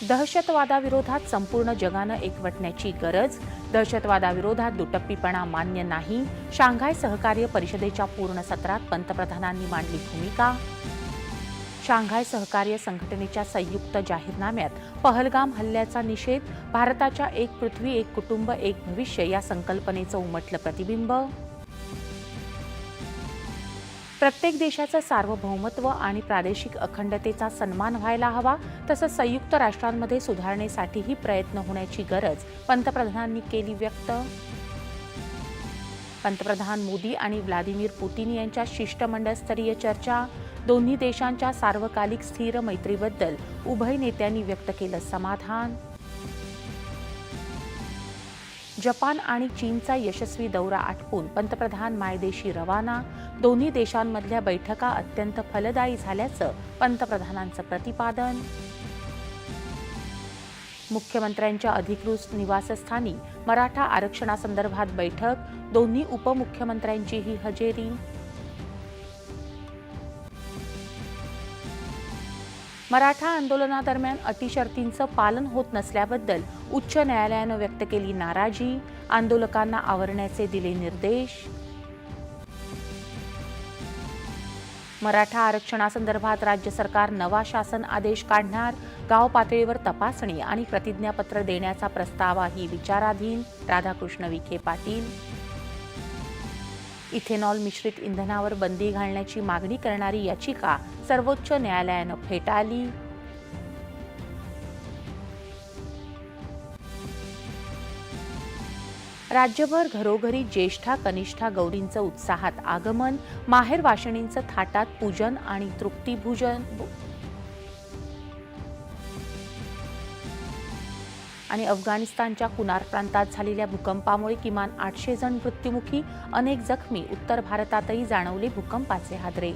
दहशतवादाविरोधात संपूर्ण जगानं एकवटण्याची गरज. दहशतवादाविरोधात दुटप्पीपणा मान्य नाही. शांघाय सहकार्य परिषदेच्या पूर्ण सत्रात पंतप्रधानांनी मांडली भूमिका. शांघाय सहकार्य संघटनेच्या संयुक्त जाहीरनाम्यात पहलगाम हल्ल्याचा निषेध. भारताच्या एक पृथ्वी एक कुटुंब एक भविष्य या संकल्पनेचं उमटलं प्रतिबिंब. प्रत्येक देशाचं सार्वभौमत्व आणि प्रादेशिक अखंडतेचा सन्मान व्हायला हवा, तसंच संयुक्त राष्ट्रांमध्ये सुधारणेसाठीही प्रयत्न होण्याची गरज पंतप्रधानांनी केली व्यक्त. पंतप्रधान मोदी आणि व्लादिमीर पुतिन यांच्या शिष्टमंडळस्तरीय चर्चा. दोन्ही देशांच्या सार्वकालिक स्थिर मैत्रीबद्दल उभय नेत्यांनी व्यक्त केलं समाधान. जपान आणि चीनचा यशस्वी दौरा आटपून पंतप्रधान मायदेशी रवाना. दोन्ही देशांमधल्या बैठका अत्यंत फलदायी झाल्याचं पंतप्रधानांचं प्रतिपादन. मुख्यमंत्र्यांच्या अधिकृत निवासस्थानी मराठा आरक्षणासंदर्भात बैठक. दोन्ही उपमुख्यमंत्र्यांचीही हजेरी. मराठा आंदोलनादरम्यान अटीशर्तींचं पालन होत नसल्याबद्दल उच्च न्यायालयानं व्यक्त केली नाराजी. आंदोलकांना आवरण्याचे दिले निर्देश. मराठा आरक्षणासंदर्भात राज्य सरकार नवा शासन आदेश काढणार. गाव पातळीवर तपासणी आणि प्रतिज्ञापत्र देण्याचा प्रस्तावही विचाराधीन. राधाकृष्ण विखे पाटील. इथेनॉल मिश्रित इंधनावर बंदी घालण्याची मागणी करणारी याचिका सर्वोच्च न्यायालयानं फेटाळली. राज्यभर घरोघरी ज्येष्ठा कनिष्ठा गौरींचं उत्साहात आगमन. माहेर वाशिणींचं थाटात पूजन आणि तृप्तीभोजन. आणि अफगाणिस्तानच्या कुनार प्रांतात झालेल्या भूकंपामुळे किमान 800 जण मृत्युमुखी, अनेक जखमी. उत्तर भारतातही जाणवले भूकंपाचे हादरे.